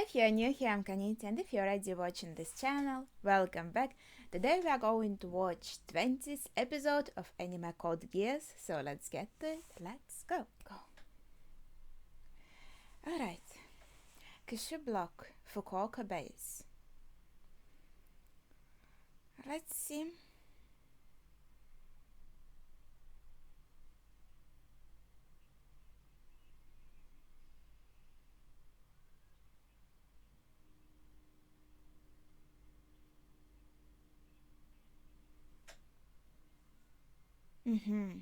If you're new here, I'm Kanita, and if you're already watching this channel, welcome back. Today we are going to watch 20th episode of anime Code Geass, so let's get to it. Let's go. Alright. Kyushu Block, Fukuoka Base. Let's see. Mm-hmm.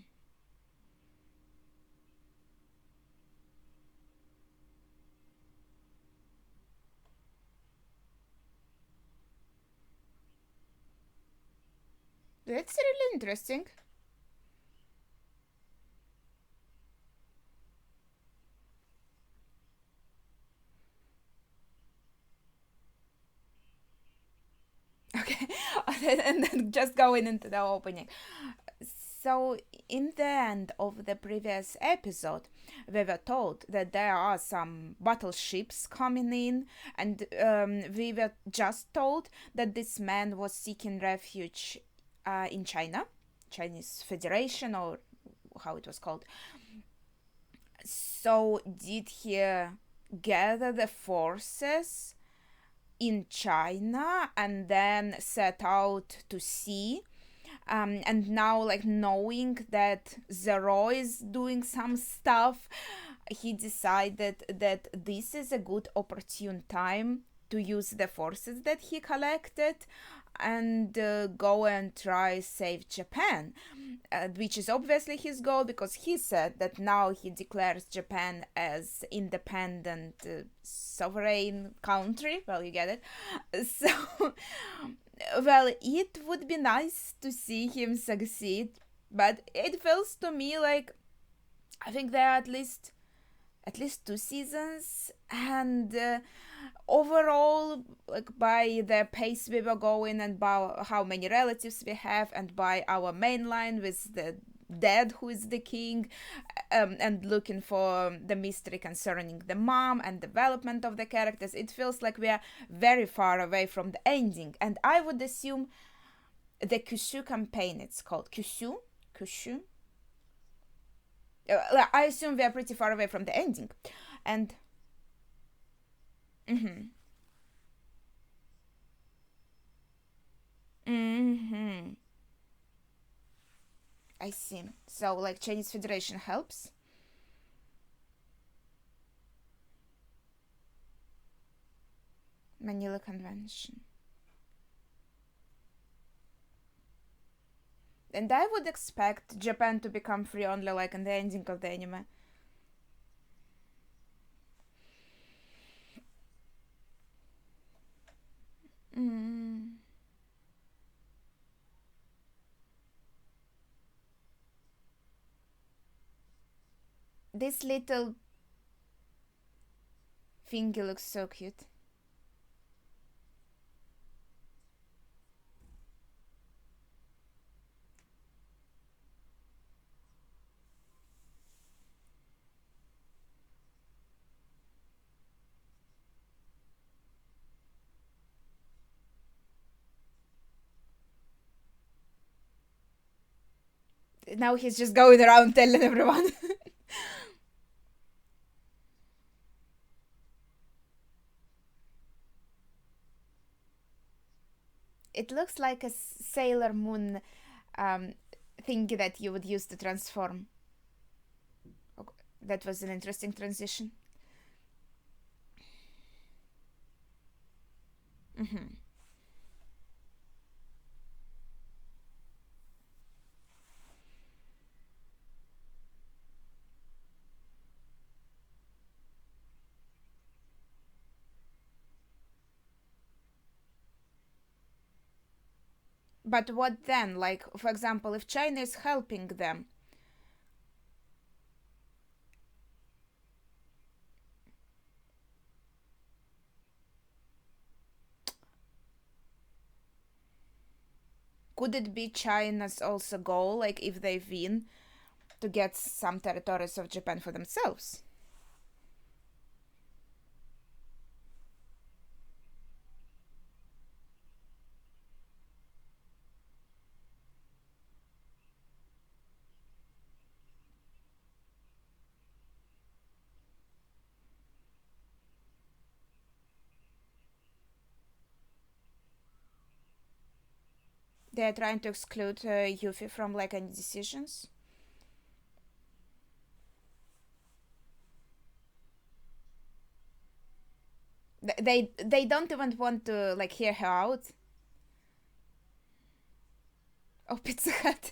That's really interesting. Okay, and then just going into the opening. So, in the end of the previous episode, we were told that there are some battleships coming in, and we were just told that this man was seeking refuge in China, Chinese Federation, or how it was called. So, did he gather the forces in China and then set out to sea? And now, like, knowing that Zero is doing some stuff, he decided that this is a good opportune time to use the forces that he collected and go and try save Japan, which is obviously his goal, because he said that now he declares Japan as independent sovereign country. Well, you get it. So well, it would be nice to see him succeed, but it feels to me like I think there are at least two seasons, and overall, like, by the pace we were going and by how many relatives we have and by our main line with the dad who is the king, and looking for the mystery concerning the mom and development of the characters, it feels like we are very far away from the ending. And I would assume the Kyushu campaign, it's called Kyushu. I assume we are pretty far away from the ending. And mm-hmm, mm-hmm, I see. So, like, Chinese Federation helps. Manila Convention. And I would expect Japan to become free only like in the ending of the anime. Mm. This little thingy looks so cute. Now he's just going around telling everyone. It looks like a Sailor Moon um, thingy that you would use to transform. That was an interesting transition. Mm-hmm. But what then? Like, for example, if China is helping them, could it be China's also goal, like, if they win, to get some territories of Japan for themselves? They are trying to exclude Yuffie from like any decisions. They don't even want to like hear her out. Oh, Pizza Hut.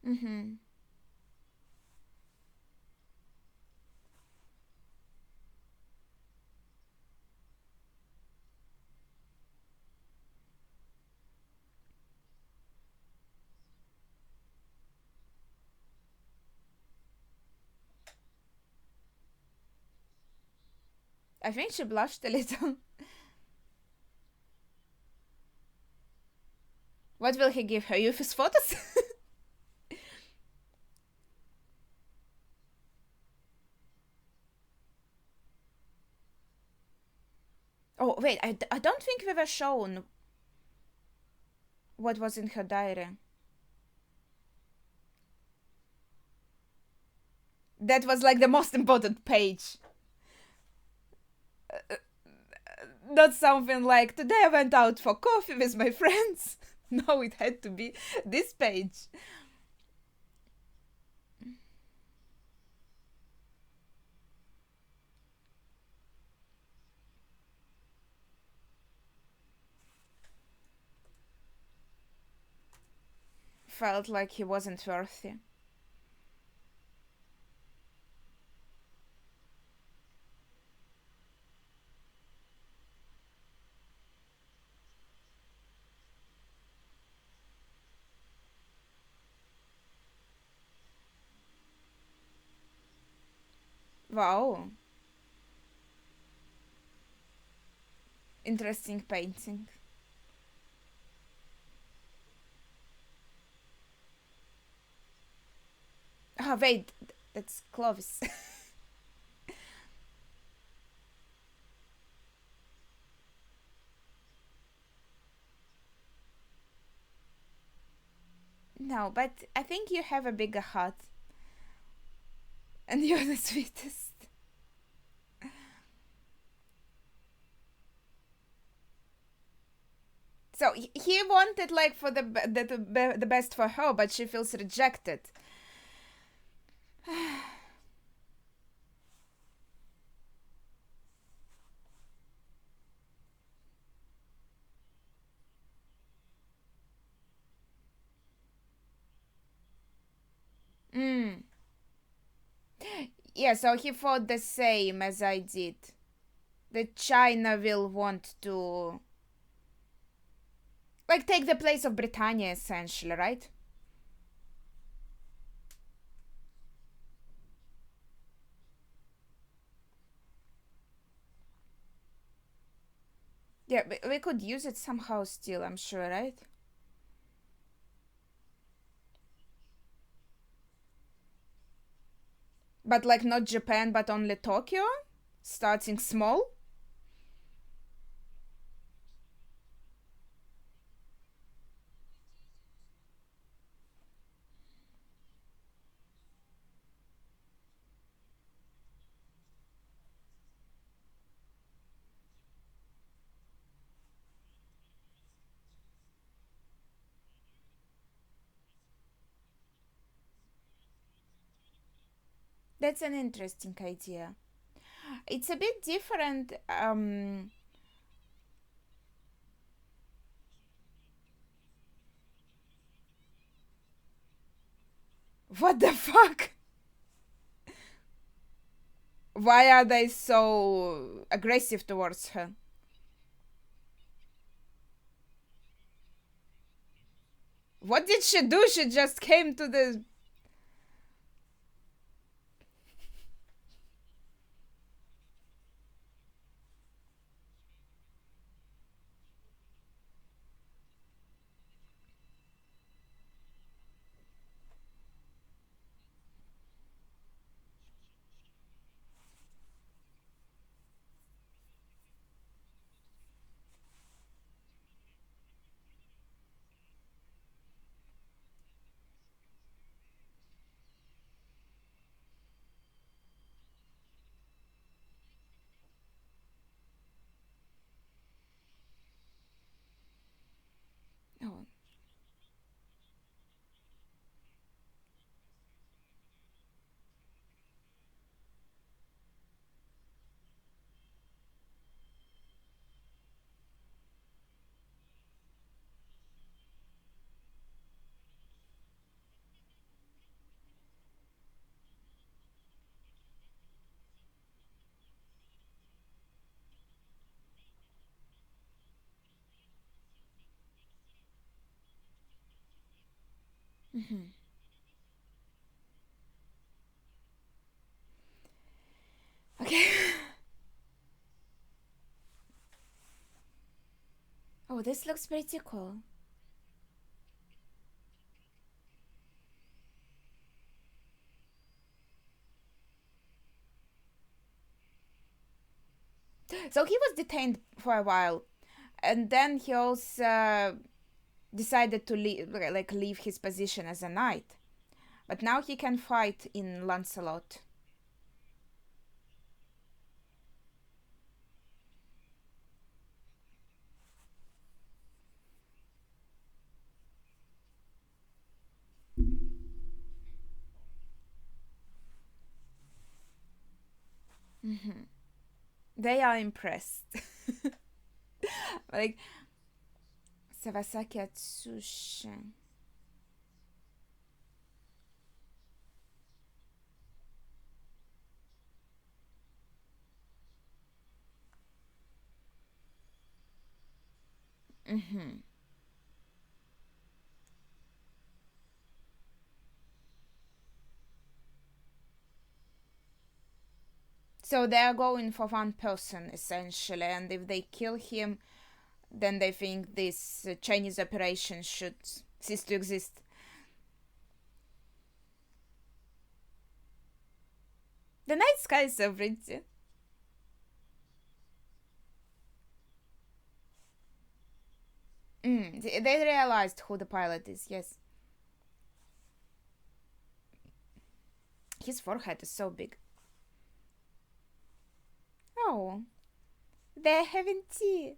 Mm-hmm. I think she blushed a little. What will he give her? Yuffie's photos? Oh, wait, I don't think we were shown what was in her diary. That was like the most important page. Not something like, today I went out for coffee with my friends. No, it had to be this page. Felt like he wasn't worthy. Wow. Interesting painting. Oh, wait, that's Clovis. No, but I think you have a bigger heart. And you're the sweetest. So he wanted like for the best for her, but she feels rejected. Mm. Yeah, so he thought the same as I did. That China will want to like take the place of Britannia essentially, right? Yeah, we could use it somehow still, I'm sure, right? But like not Japan, but only Tokyo? Starting small? That's an interesting idea. It's a bit different. What the fuck? Why are they so aggressive towards her? What did she do? She just came to the. Mm-hmm. Okay. Oh, this looks pretty cool. So he was detained for a while, and then he also decided to leave his position as a knight. But now he can fight in Lancelot. Mm-hmm. They are impressed. Like Sawasaki Atsushi. Mm-hmm. So they are going for one person essentially, and if they kill him, then they think this Chinese operation should cease to exist. The night sky is so pretty. They realized who the pilot is, yes. His forehead is so big. Oh, they're having tea.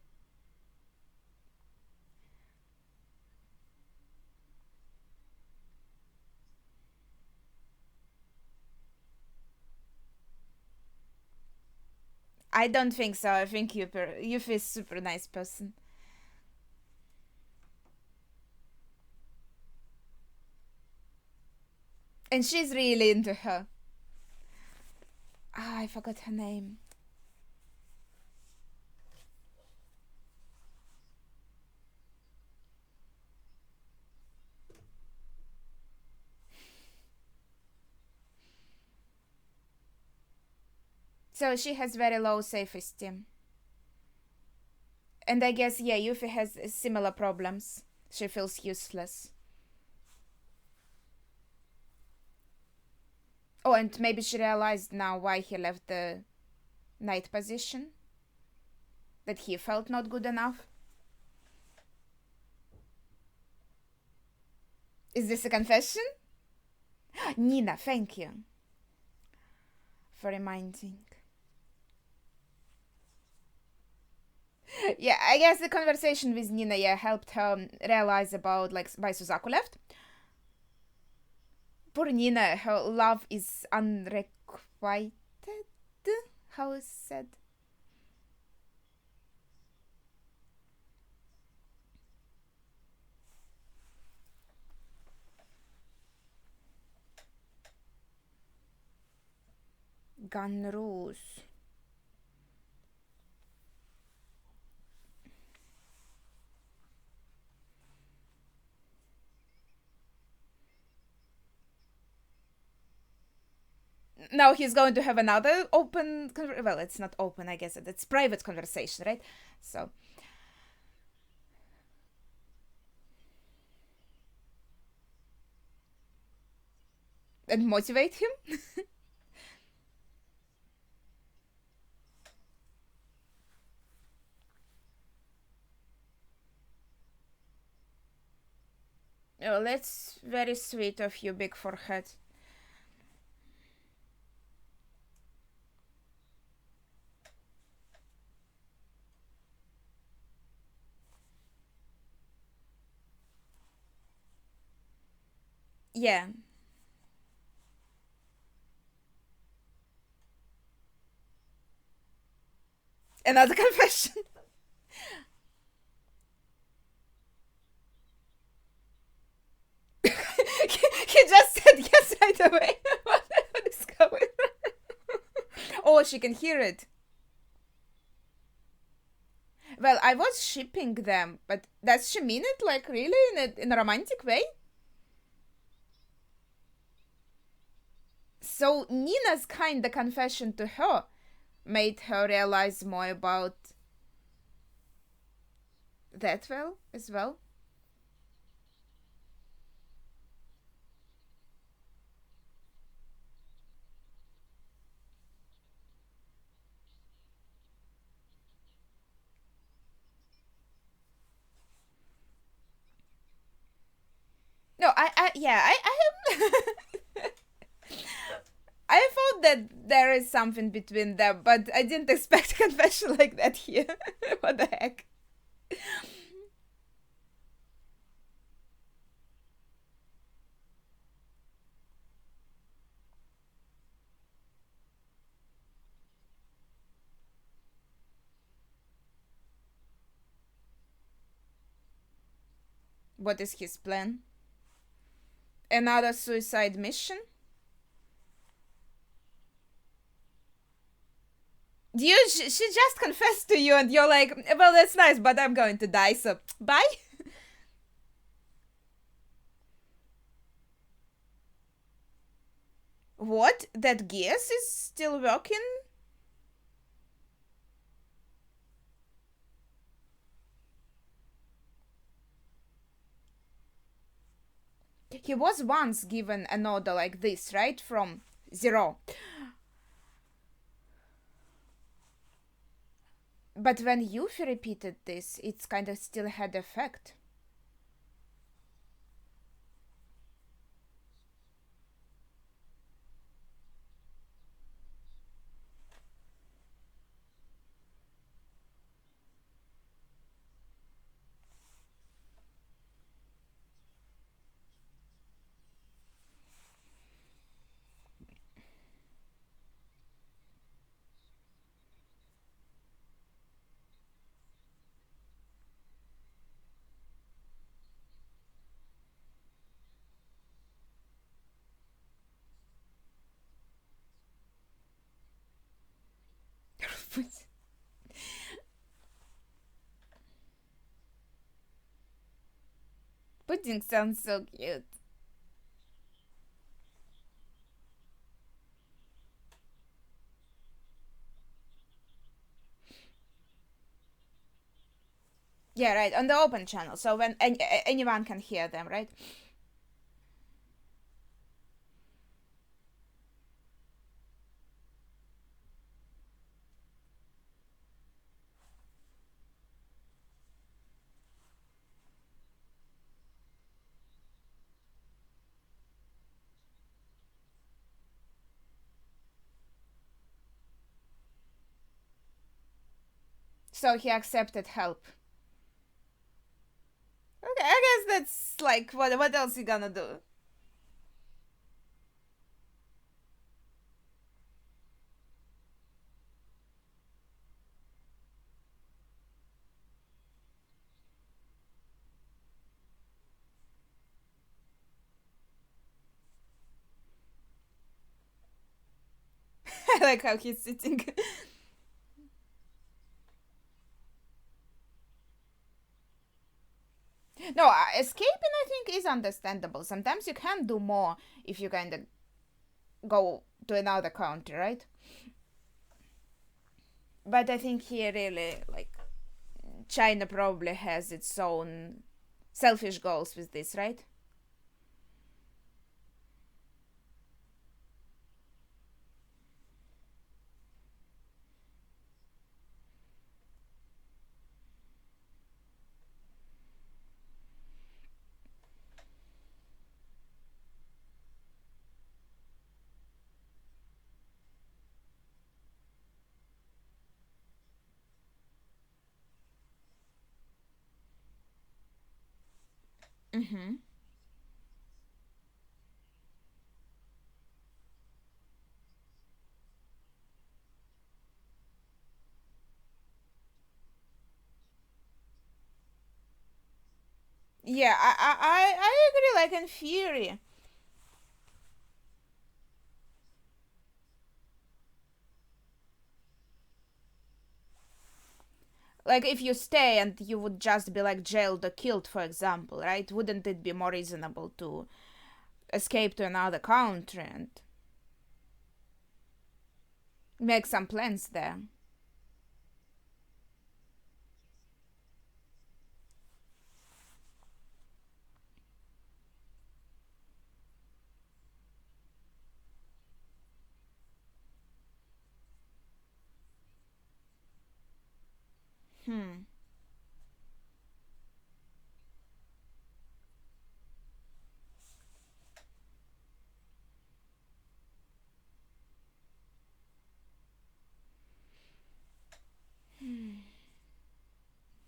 I don't think so. I think Yuffie is super nice person. And she's really into her. Ah, I forgot her name. So she has very low self-esteem. And I guess, yeah, Yuffie has similar problems. She feels useless. Oh, and maybe she realized now why he left the knight position. That he felt not good enough. Is this a confession? Nina, thank you for reminding. Yeah, I guess the conversation with Nina, yeah, helped her realize about like why Suzaku left. Poor Nina, her love is unrequited. How is said? Gun rules. Now he's going to have another open. Well, it's not open, I guess. It's private conversation, right? So. And motivate him? Oh, that's very sweet of you, big forehead. Yeah. Another confession. He just said yes right away. What is going on? Oh, she can hear it. Well, I was shipping them, but does she mean it like really in a romantic way? So Nina's kinda confession to her made her realize more about that well as well. No, I I thought that there is something between them, but I didn't expect a confession like that here. What the heck? What is his plan? Another suicide mission? She just confessed to you, and you're like, well, that's nice, but I'm going to die, so bye. What? That Geass is still working? He was once given an order like this, right? From Zero. But when Yuffie repeated this, it's kind of still had effect. Pudding sounds so cute. Yeah, right, on the open channel, so when anyone can hear them, right? So he accepted help. Okay, I guess that's like, what else he gonna do? I like how he's sitting. No, escaping I think is understandable. Sometimes you can do more if you kind of go to another country, right? But I think he really, like, China probably has its own selfish goals with this, right? Mm-hmm. Yeah, I agree. Like in theory, like if you stay and you would just be like jailed or killed, for example, right? Wouldn't it be more reasonable to escape to another country and Make some plans there. Hmm.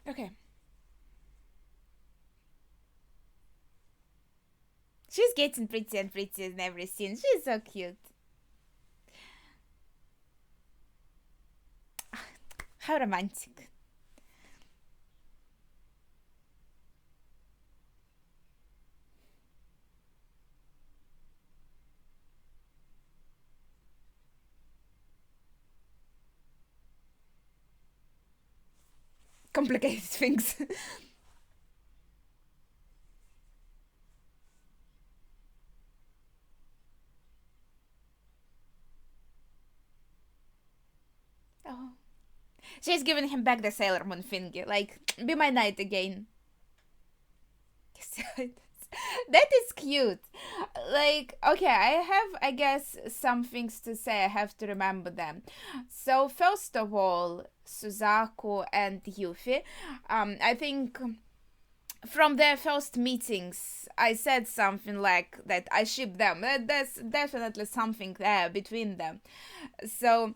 Okay. She's getting pretty and pretty in every scene. She's so cute. How romantic. Complicated things. Oh. She's giving him back the Sailor Moon thingy. Like, be my knight again. That is cute. Like, okay, I have, I guess, some things to say. I have to remember them. So, first of all, Suzaku and Yuffie. I think from their first meetings, I said something like that I ship them. There's definitely something there between them. So,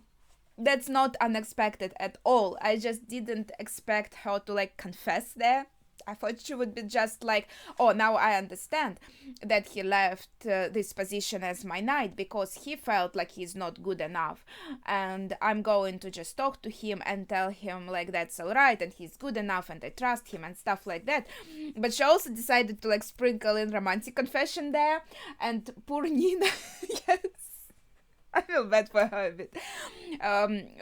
that's not unexpected at all. I just didn't expect her to like confess there. I thought she would be just like, oh, now I understand that he left this position as my knight because he felt like he's not good enough. And I'm going to just talk to him and tell him, like, that's all right and he's good enough and I trust him and stuff like that. But she also decided to, like, sprinkle in romantic confession there. And poor Nina, yes. I feel bad for her a bit.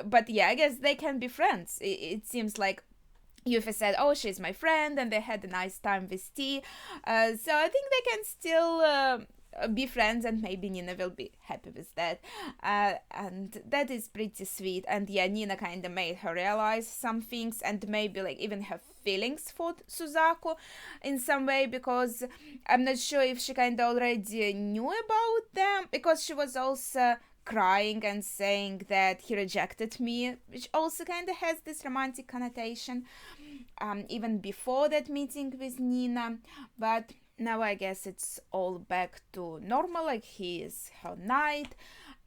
But yeah, I guess they can be friends. It seems like Yuffie said, "Oh, she's my friend," and they had a nice time with tea. So I think they can still be friends, and maybe Nina will be happy with that. And that is pretty sweet. And yeah, Nina kind of made her realize some things, and maybe like even have feelings for Suzaku in some way, because I'm not sure if she kind of already knew about them, because she was also crying and saying that he rejected me, which also kind of has this romantic connotation, even before that meeting with Nina. But now I guess it's all back to normal, like he is her knight,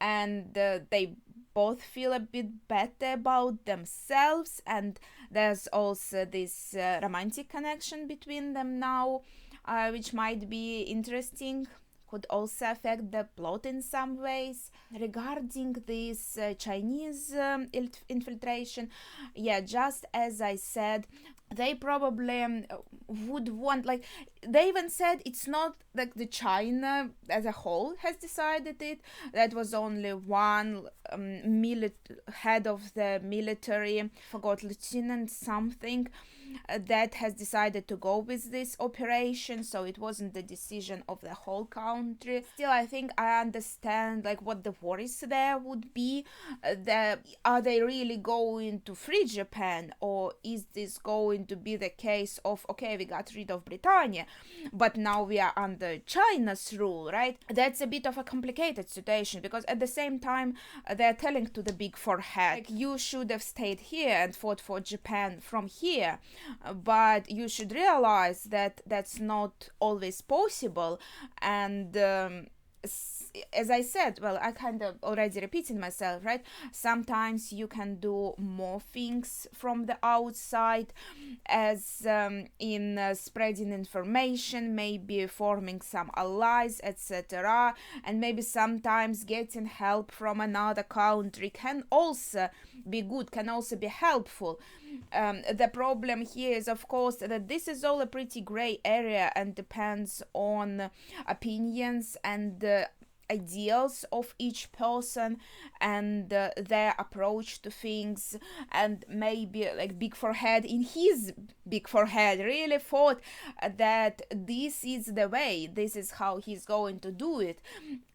and they both feel a bit better about themselves, and there's also this romantic connection between them now, which might be interesting, could also affect the plot in some ways. Regarding this Chinese infiltration, yeah, just as I said, they probably would want, like, they even said it's not like the China as a whole has decided it. That was only one head of the military, forgot, lieutenant something, that has decided to go with this operation, so it wasn't the decision of the whole country. Still, I think I understand like what the worries there would be. Are they really going to free Japan, or is this going to be the case of, okay, we got rid of Britannia, but now we are under China's rule, right? That's a bit of a complicated situation, because at the same time they're telling to the big forehead, like, you should have stayed here and fought for Japan from here, but you should realize that that's not always possible. And as I said, well, I kind of already repeating myself, right? Sometimes you can do more things from the outside, as in spreading information, maybe forming some allies, etc. And maybe sometimes getting help from another country can also be good, can also be helpful. The problem here is, of course, that this is all a pretty gray area and depends on opinions and ideals of each person and their approach to things, and maybe like big forehead in his big forehead really thought that this is the way, this is how he's going to do it,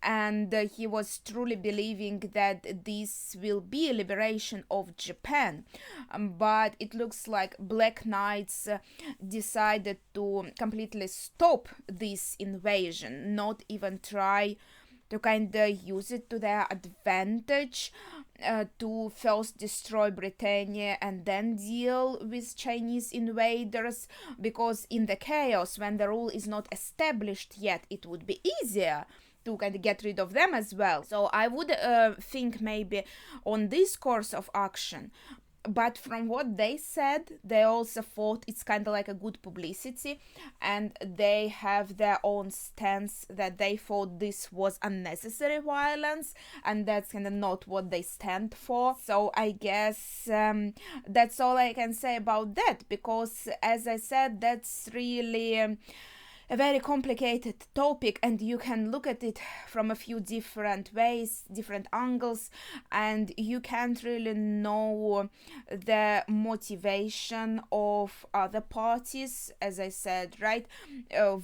and he was truly believing that this will be a liberation of Japan. But it looks like Black Knights decided to completely stop this invasion, not even try to kind of use it to their advantage, to first destroy Britannia and then deal with Chinese invaders, because in the chaos, when the rule is not established yet, it would be easier to kind of get rid of them as well. So I would think maybe on this course of action. But from what they said, they also thought it's kind of like a good publicity, and they have their own stance that they thought this was unnecessary violence, and that's kind of not what they stand for. So I guess that's all I can say about that, because as I said, that's really a very complicated topic, and you can look at it from a few different ways, different angles, and you can't really know the motivation of other parties. As I said, right,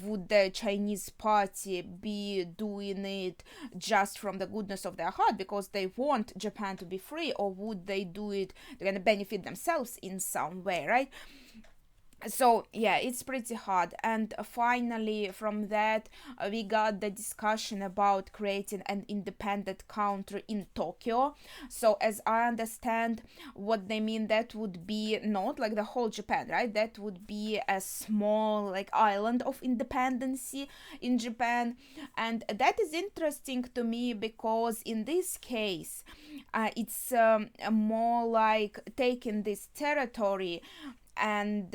would the Chinese party be doing it just from the goodness of their heart because they want Japan to be free, or would they do it to kind of benefit themselves in some way, right? So yeah, it's pretty hard. And finally, from that, we got the discussion about creating an independent country in Tokyo. So as I understand what they mean, that would be not like the whole Japan, right? That would be a small like island of independency in Japan. And that is interesting to me because in this case, it's more like taking this territory and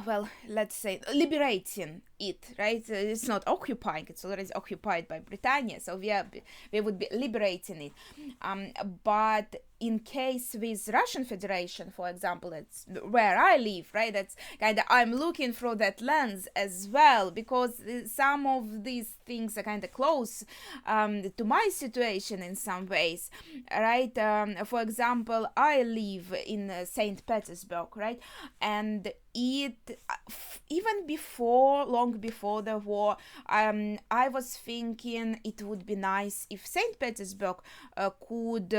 well, let's say liberating it, right? It's not occupying, it's already occupied by Britannia, so we would be liberating it. But in case with Russian Federation, for example, that's where I live, right? That's kind of, I'm looking through that lens as well, because some of these things are kind of close to my situation in some ways, right? For example, I live in St. Petersburg, right? And it, even before, long before the war, I was thinking it would be nice if St. Petersburg could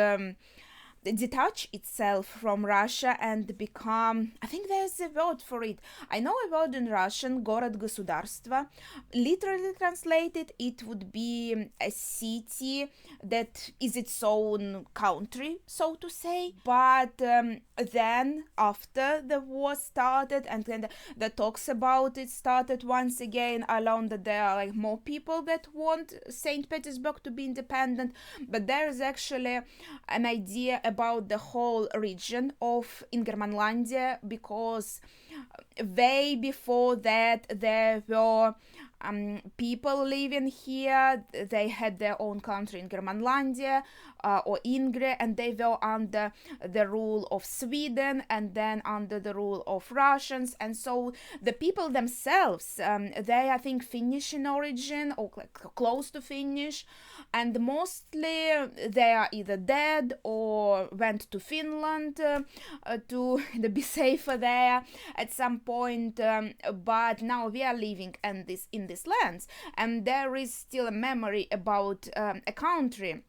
detach itself from Russia and become, I think there's a word for it. I know a word in Russian, город-государство. Literally translated, it would be a city that is its own country, so to say. But then, after the war started and then the talks about it started once again, I learned that there are like more people that want St. Petersburg to be independent. But there is actually an idea about the whole region of Ingermanlandia, because way before that there were people living here. They had their own country in Germanlandia or Ingre, and they were under the rule of Sweden and then under the rule of Russians. And so the people themselves, they I think Finnish in origin or like close to Finnish, and mostly they are either dead or went to Finland to be safer there at some point. But now we are living in these lands, and there is still a memory about a country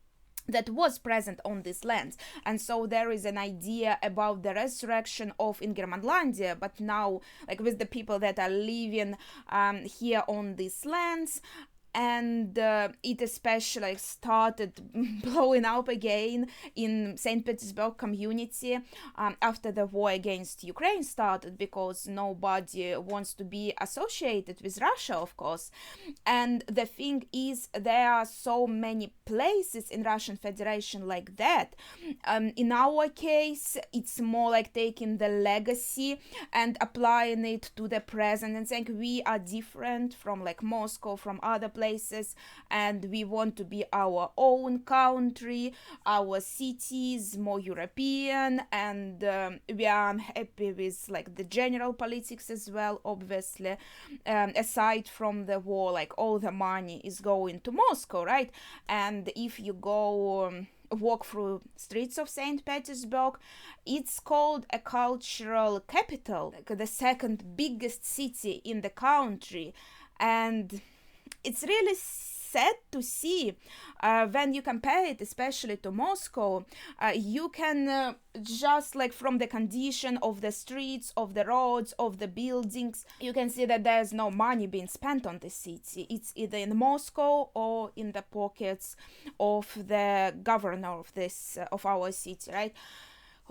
that was present on these lands. And so there is an idea about the resurrection of Ingermanlandia, but now like with the people that are living here on these lands. And it especially started blowing up again in St. Petersburg community after the war against Ukraine started, because nobody wants to be associated with Russia, of course. And the thing is, there are so many places in Russian Federation like that. In our case, it's more like taking the legacy and applying it to the present and saying we are different from like Moscow, from other places. places, and we want to be our own country, our cities more European, and we are unhappy with like the general politics as well, obviously. Aside from the war, like all the money is going to Moscow, right? And if you go walk through streets of St. Petersburg, it's called a cultural capital, like the second biggest city in the country. And it's really sad to see when you compare it especially to Moscow. You can just like from the condition of the streets, of the roads, of the buildings, you can see that there's no money being spent on the city. It's either in Moscow or in the pockets of the governor of this of our city, right?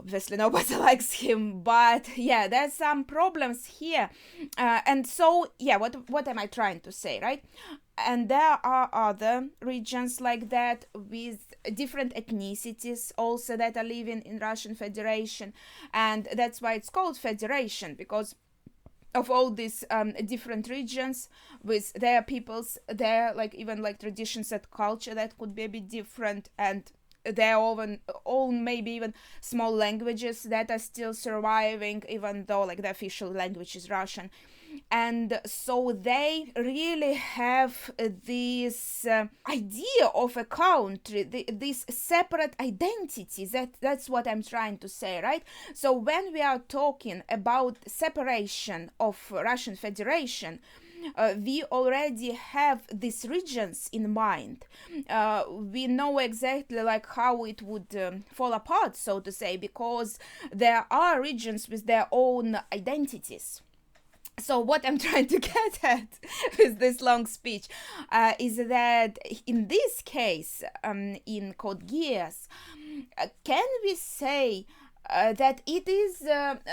Obviously nobody likes him, but yeah, there's some problems here. And so yeah, what am I trying to say, right? And there are other regions like that with different ethnicities also that are living in Russian Federation, and that's why it's called Federation, because of all these different regions with their peoples, their like even like traditions and culture that could be a bit different, and their own maybe even small languages that are still surviving, even though like the official language is Russian. And so they really have this idea of a country, this separate identity. That's what I'm trying to say, right? So when we are talking about separation of Russian Federation, we already have these regions in mind. We know exactly like how it would fall apart, so to say, because there are regions with their own identities. So what I'm trying to get at with this long speech is that in this case, in Code Geass, can we say that it is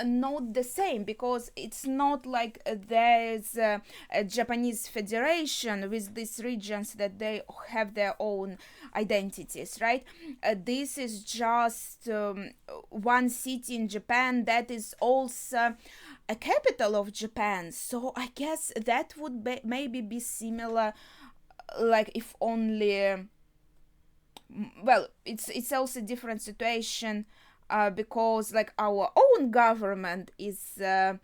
not the same, because it's not like there's a Japanese federation with these regions that they have their own identities, right? This is just one city in Japan that is also a capital of Japan. So I guess that would maybe be similar, like if only, well, it's also a different situation, because like our own government is the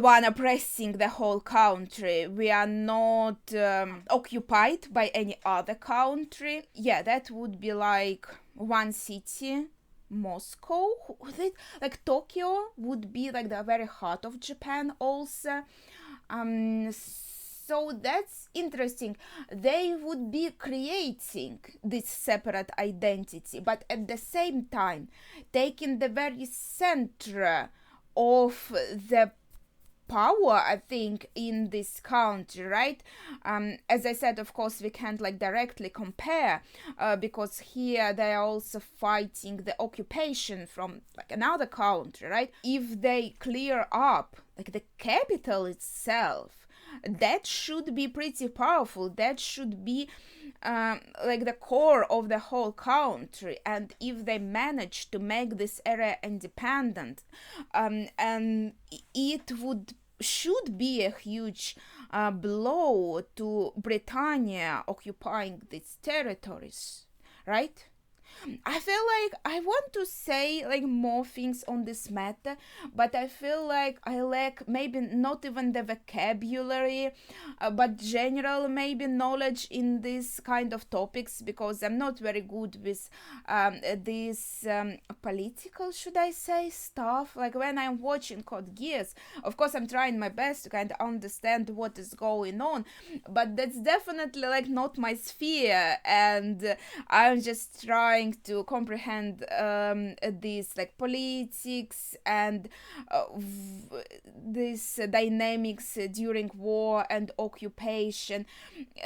one oppressing the whole country. We are not occupied by any other country. Yeah, that would be like one city, Moscow. Like Tokyo would be like the very heart of Japan also. So that's interesting. They would be creating this separate identity, but at the same time taking the very center of the power, I think, in this country, right? As I said, of course, we can't like directly compare, because here they are also fighting the occupation from like another country, right? If they clear up like the capital itself, that should be pretty powerful. That should be like the core of the whole country. And if they manage to make this area independent, and it should be a huge blow to Britannia occupying these territories, right? I feel like I want to say like more things on this matter, but I feel like I lack maybe not even the vocabulary, but general maybe knowledge in this kind of topics, because I'm not very good with this political, should I say, stuff. Like when I'm watching Code Geass, of course I'm trying my best to kind of understand what is going on, but that's definitely like not my sphere, and I'm just trying to comprehend this like politics and this dynamics during war and occupation.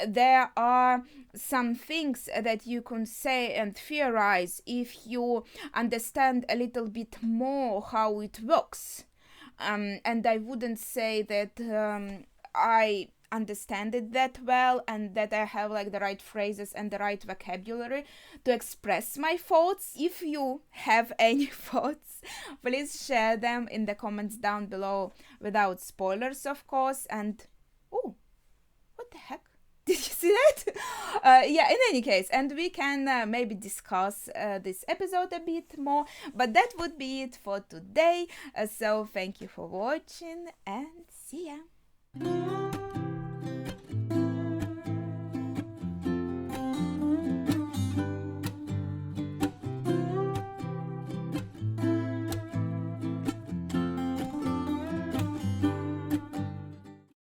There are some things that you can say and theorize if you understand a little bit more how it works, and I wouldn't say that I understand it that well and that I have like the right phrases and the right vocabulary to express my thoughts. If you have any thoughts, please share them in the comments down below without spoilers, of course. And oh, what the heck? Did you see that? Yeah, in any case, and we can maybe discuss this episode a bit more, but that would be it for today. So thank you for watching and see ya.